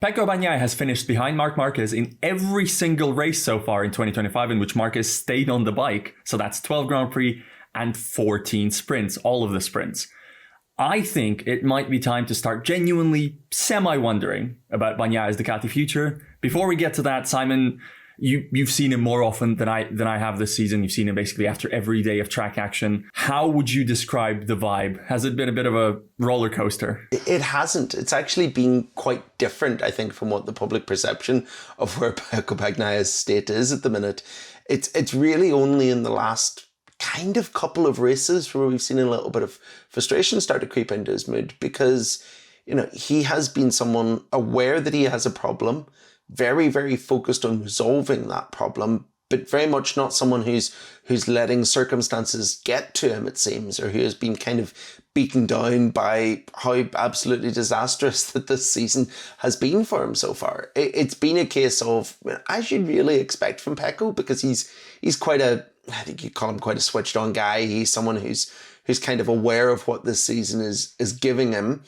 Pecco Bagnaia has finished behind Marc Marquez in every single race so far in 2025 in which Marquez stayed on the bike. So that's 12 Grand Prix and 14 sprints, all of the sprints. I think it might be time to start genuinely semi-wondering about Bagnaia's Ducati future. Before we get to that, Simon, you've seen him more often than I have this season. You've seen him basically after every day of track action. How would you describe the vibe? Has it been a bit of a roller coaster? It hasn't. It's actually been quite different, I think, from what the public perception of where Pecco Bagnaia's state is at the minute. It's really only in the last kind of couple of races where we've seen a little bit of frustration start to creep into his mood, because, he has been someone aware that he has a problem, very, very focused on resolving that problem, but very much not someone who's letting circumstances get to him, it seems, or who has been kind of beaten down by how absolutely disastrous that this season has been for him so far. It's been a case of, as you'd really expect from Pecco, because he's quite I think you call him quite a switched on guy. He's someone who's kind of aware of what this season is giving him,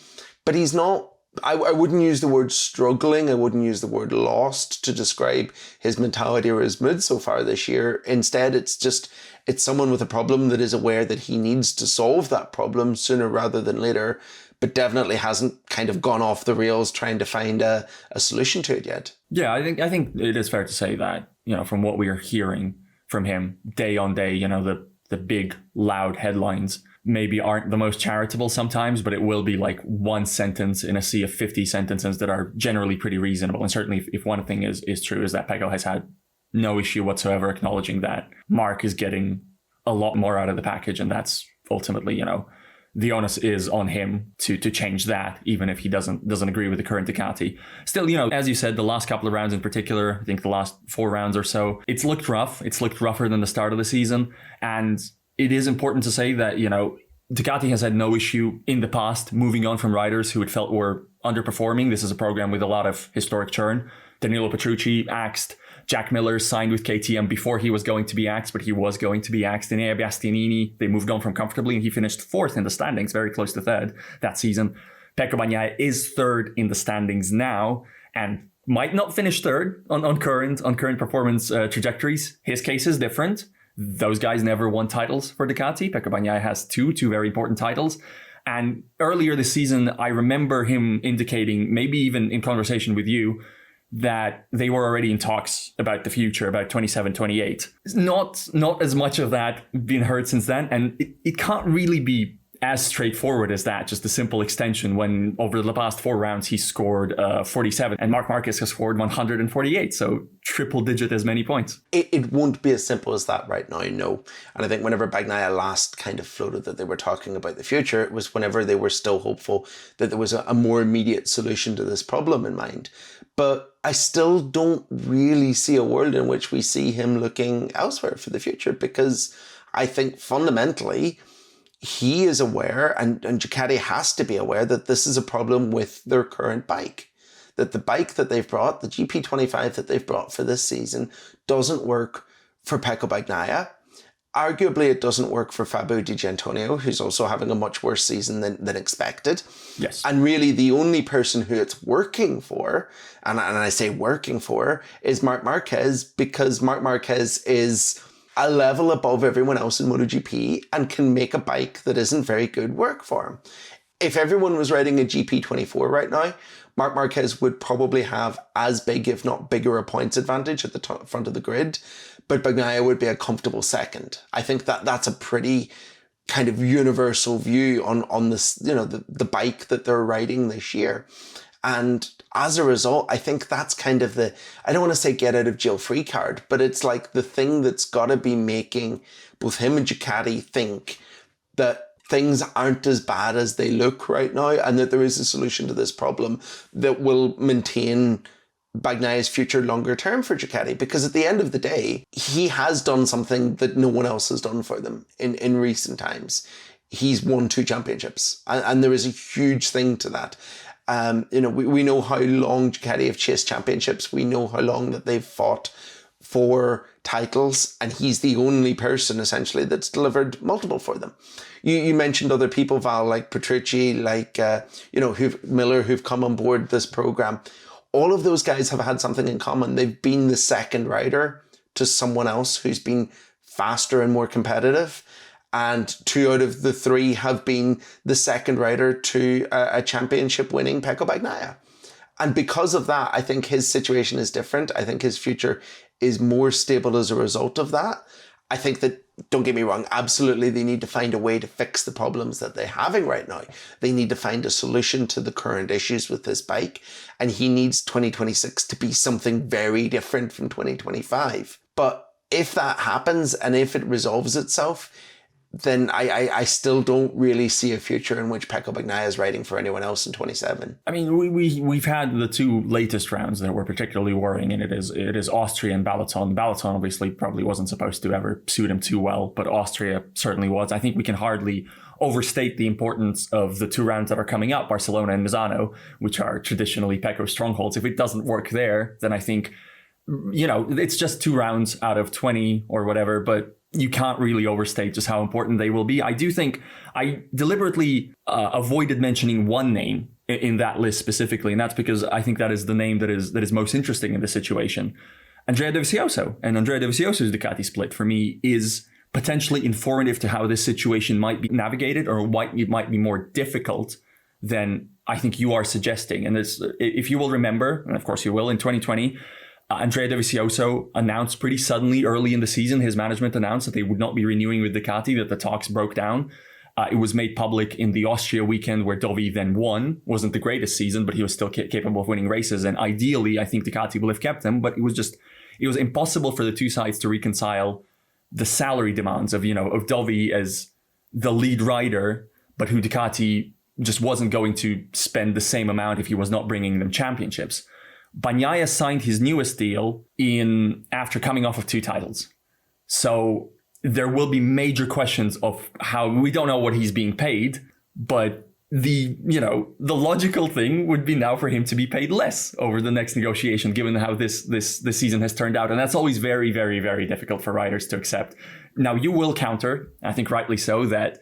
but he's not, I wouldn't use the word struggling. I wouldn't use the word lost to describe his mentality or his mood so far this year. Instead, it's someone with a problem that is aware that he needs to solve that problem sooner rather than later, but definitely hasn't kind of gone off the rails trying to find a solution to it yet. Yeah, I think it is fair to say that, from what we are hearing from him day on day, the big loud headlines maybe aren't the most charitable sometimes, but it will be like one sentence in a sea of 50 sentences that are generally pretty reasonable. And certainly if one thing is true, is that Pecco has had no issue whatsoever acknowledging that Marc is getting a lot more out of the package. And that's ultimately, the onus is on him to change that, even if he doesn't agree with the current Ducati. Still, as you said, the last couple of rounds in particular, I think the last 4 rounds or so, it's looked rough. It's looked rougher than the start of the season. And it is important to say that, Ducati has had no issue in the past moving on from riders who it felt were underperforming. This is a program with a lot of historic churn. Danilo Petrucci axed. Jack Miller signed with KTM before he was going to be axed, but he was going to be axed. Enea Bastianini, they moved on from comfortably, and he finished 4th in the standings, very close to 3rd that season. Pecco Bagnaia is 3rd in the standings now, and might not finish 3rd on current performance trajectories. His case is different. Those guys never won titles for Ducati. Pecco Bagnaia has two very important titles. And earlier this season, I remember him indicating, maybe even in conversation with you, that they were already in talks about the future, about 27, 28. Not as much of that been heard since then. And it can't really be as straightforward as that, just a simple extension, when over the past 4 rounds he scored 47 and Marc Marquez has scored 148, so triple digit as many points. It won't be as simple as that right now, no. And I think whenever Bagnaia last kind of floated that they were talking about the future, it was whenever they were still hopeful that there was a more immediate solution to this problem in mind. But I still don't really see a world in which we see him looking elsewhere for the future, because I think fundamentally he is aware, and Ducati has to be aware, that this is a problem with their current bike. That the bike that they've brought, the GP25 that they've brought for this season, doesn't work for Pecco Bagnaia. Arguably, it doesn't work for Fabio Di Giannantonio, who's also having a much worse season than expected. Yes. And really, the only person who it's working for, and I say working for, is Marc Marquez, because Marc Marquez is a level above everyone else in MotoGP and can make a bike that isn't very good work for him. If everyone was riding a GP24 right now, Marc Marquez would probably have as big, if not bigger, a points advantage at the front of the grid, but Bagnaia would be a comfortable 2nd. I think that's a pretty kind of universal view on this, the bike that they're riding this year. And as a result, I think that's kind of I don't want to say get out of jail free card, but it's like the thing that's got to be making both him and Ducati think that things aren't as bad as they look right now, and that there is a solution to this problem that will maintain Bagnaia's future longer term for Ducati. Because at the end of the day, he has done something that no one else has done for them in recent times. He's won 2 championships, and there is a huge thing to that. We know how long Ducati have chased championships. We know how long that they've fought for titles, and he's the only person essentially that's delivered multiple for them. You mentioned other people, Val, like Petrucci, like Miller, who've come on board this program. all of those guys have had something in common. They've been the second rider to someone else who's been faster and more competitive. And 2 out of the 3 have been the second rider to a championship winning Pecco Bagnaia. And because of that, I think his situation is different. I think his future is more stable as a result of that. I think that, don't get me wrong, absolutely they need to find a way to fix the problems that they're having right now. They need to find a solution to the current issues with this bike. And he needs 2026 to be something very different from 2025. But if that happens and if it resolves itself, then I still don't really see a future in which Pecco Bagnaia is riding for anyone else in 27. I mean, we've had the 2 latest rounds that were particularly worrying, and it is Austria and Balaton. Balaton obviously probably wasn't supposed to ever suit him too well, but Austria certainly was. I think we can hardly overstate the importance of the 2 rounds that are coming up, Barcelona and Misano, which are traditionally Pecco strongholds. If it doesn't work there, then I think, it's just 2 rounds out of 20 or whatever, but you can't really overstate just how important they will be. I do think I deliberately avoided mentioning one name in that list specifically, and that's because I think that is the name that is most interesting in this situation. Andrea Dovizioso. And Andrea Dovizioso's Ducati split, for me, is potentially informative to how this situation might be navigated, or it might be more difficult than I think you are suggesting. And if you will remember, and of course you will, in 2020, Andrea Dovizioso announced pretty suddenly early in the season, his management announced that they would not be renewing with Ducati, that the talks broke down. It was made public in the Austria weekend where Dovi then won. Wasn't the greatest season, but he was still capable of winning races. And ideally, I think Ducati will have kept him, but it was impossible for the 2 sides to reconcile the salary demands of Dovi as the lead rider, but who Ducati just wasn't going to spend the same amount if he was not bringing them championships. Bagnaia signed his newest deal after coming off of 2 titles. So there will be major questions of how we don't know what he's being paid, but the logical thing would be now for him to be paid less over the next negotiation, given how this season has turned out. And that's always very, very, very difficult for riders to accept. Now, you will counter, I think rightly so, that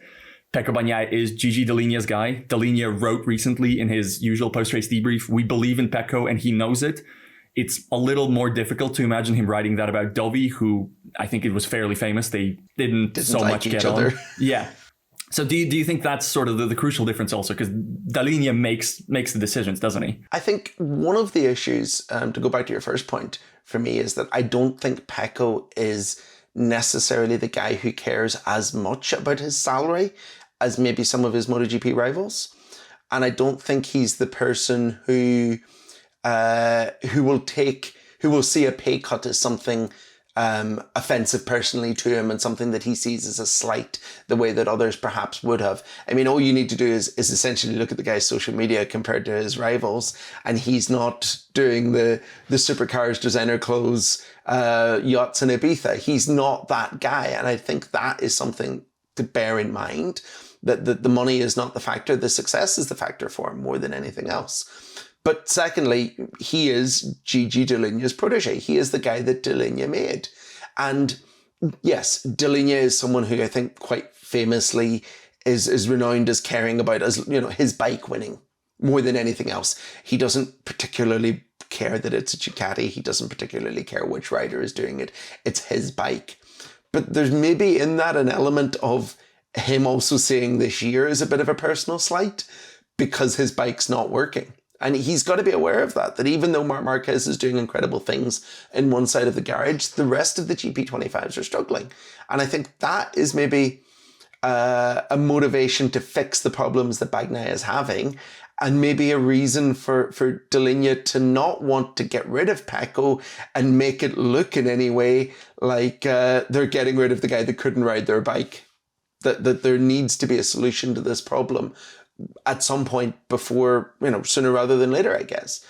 Pecco Bagnaia is Gigi Dall'Igna's guy. Dall'Igna wrote recently in his usual post-race debrief, "We believe in Pecco and he knows it." It's a little more difficult to imagine him writing that about Dovi, who I think it was fairly famous. They didn't so like much each get other. on. Yeah. So do you think that's sort of the crucial difference also? Because Dall'Igna makes the decisions, doesn't he? I think one of the issues, to go back to your first point for me, is that I don't think Pecco is necessarily the guy who cares as much about his salary as maybe some of his MotoGP rivals. And I don't think he's the person who will see a pay cut as something offensive personally to him and something that he sees as a slight, the way that others perhaps would have. I mean, all you need to do is essentially look at the guy's social media compared to his rivals, and he's not doing the supercars, designer clothes, yachts in Ibiza. He's not that guy. And I think that is something to bear in mind, that the money is not the factor. The success is the factor for him more than anything else. But secondly, he is Gigi Dall'Igna's protege. He is the guy that Dall'Igna made. And yes, Dall'Igna is someone who I think quite famously is renowned as caring about his bike winning more than anything else. He doesn't particularly care that it's a Ducati. He doesn't particularly care which rider is doing it. It's his bike. But there's maybe in that an element of him also seeing this year as a bit of a personal slight because his bike's not working. And he's got to be aware of that even though Marc Marquez is doing incredible things in one side of the garage, the rest of the GP25s are struggling. And I think that is maybe a motivation to fix the problems that Bagnaia is having, and maybe a reason for Dall'Igna to not want to get rid of Pecco and make it look in any way like they're getting rid of the guy that couldn't ride their bike. That there needs to be a solution to this problem at some point before, sooner rather than later, I guess.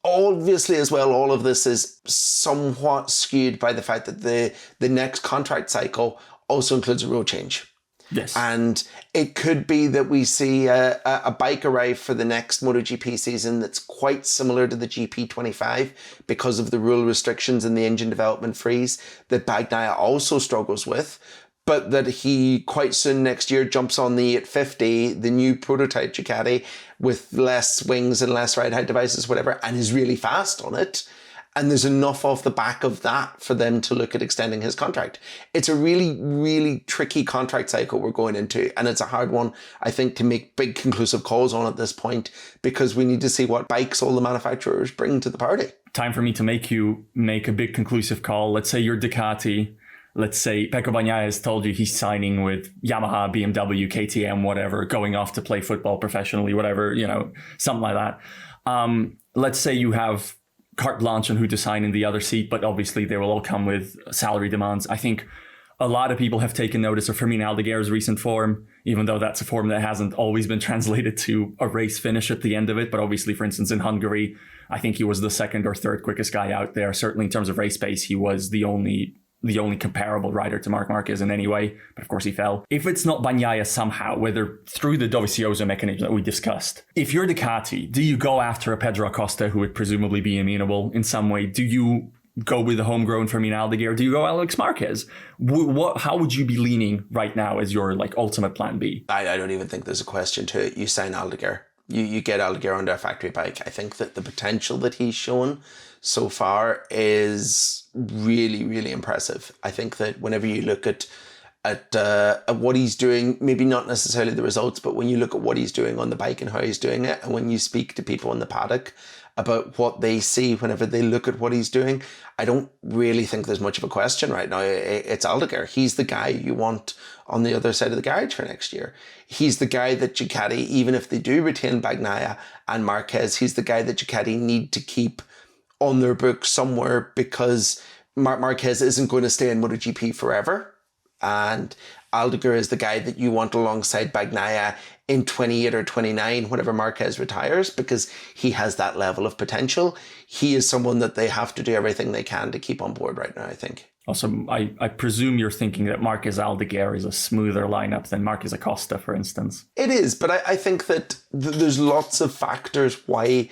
Obviously, as well, all of this is somewhat skewed by the fact that the next contract cycle also includes a rule change. Yes. And it could be that we see a bike arrive for the next MotoGP season that's quite similar to the GP25 because of the rule restrictions and the engine development freeze that Bagnaia also struggles with. But that he quite soon next year jumps on the 850, the new prototype Ducati, with less wings and less ride height devices, whatever, and is really fast on it. And there's enough off the back of that for them to look at extending his contract. It's a really, really tricky contract cycle we're going into. And it's a hard one, I think, to make big conclusive calls on at this point, because we need to see what bikes all the manufacturers bring to the party. Time for me to make you make a big conclusive call. Let's say you're Ducati. Let's say Pecco Bagnaia has told you he's signing with Yamaha, BMW, KTM, whatever, going off to play football professionally, whatever, something like that. Let's say you have carte blanche on who to sign in the other seat, but obviously they will all come with salary demands. I think a lot of people have taken notice of Fermin Aldeguer's recent form, even though that's a form that hasn't always been translated to a race finish at the end of it. But obviously, for instance, in Hungary, I think he was the second or third quickest guy out there. Certainly in terms of race pace, he was the only comparable rider to Marc Marquez in any way, but of course he fell. If it's not Bagnaia somehow, whether through the Dovizioso mechanism that we discussed, if you're Ducati, do you go after a Pedro Acosta who would presumably be amenable in some way? Do you go with the homegrown Fermin Aldeguer? Do you go Alex Marquez? How would you be leaning right now as your ultimate plan B? I don't even think there's a question to it. You sign Aldeguer. You get Aldeguer under a factory bike. I think that the potential that he's shown so far is really, really impressive. I think that whenever you look at what he's doing, maybe not necessarily the results, but when you look at what he's doing on the bike and how he's doing it, and when you speak to people in the paddock about what they see whenever they look at what he's doing, I don't really think there's much of a question right now. It's Aldeguer. He's the guy you want on the other side of the garage for next year. He's the guy that Ducati, even if they do retain Bagnaia and Marquez, he's the guy that Ducati need to keep on their books somewhere, because Marc Marquez isn't going to stay in MotoGP forever. And Aldeguer is the guy that you want alongside Bagnaia in 28 or 29, whenever Marquez retires, because he has that level of potential. He is someone that they have to do everything they can to keep on board right now, I think. Also, I presume you're thinking that Marquez Aldeguer is a smoother lineup than Marquez Acosta, for instance. It is, but I think that there's lots of factors why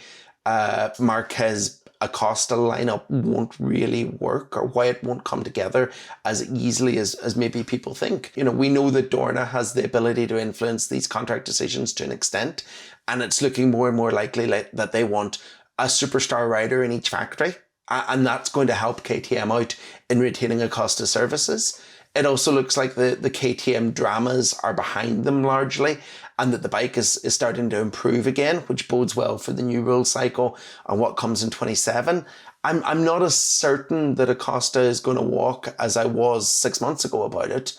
Marquez Acosta lineup won't really work, or why it won't come together as easily as maybe people think. We know that Dorna has the ability to influence these contract decisions to an extent, and it's looking more and more likely that they want a superstar rider in each factory, and that's going to help KTM out in retaining Acosta services. It also looks like the KTM dramas are behind them largely, and that the bike is starting to improve again, which bodes well for the new rules cycle and what comes in 27. I'm not as certain that Acosta is going to walk as I was 6 months ago about it.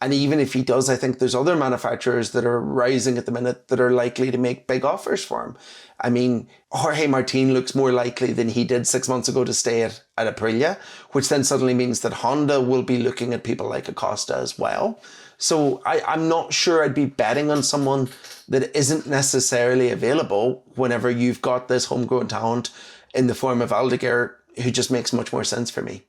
And even if he does, I think there's other manufacturers that are rising at the minute that are likely to make big offers for him. I mean, Jorge Martin looks more likely than he did 6 months ago to stay at Aprilia, which then suddenly means that Honda will be looking at people like Acosta as well. So I'm not sure I'd be betting on someone that isn't necessarily available whenever you've got this homegrown talent in the form of Aldeguer, who just makes much more sense for me.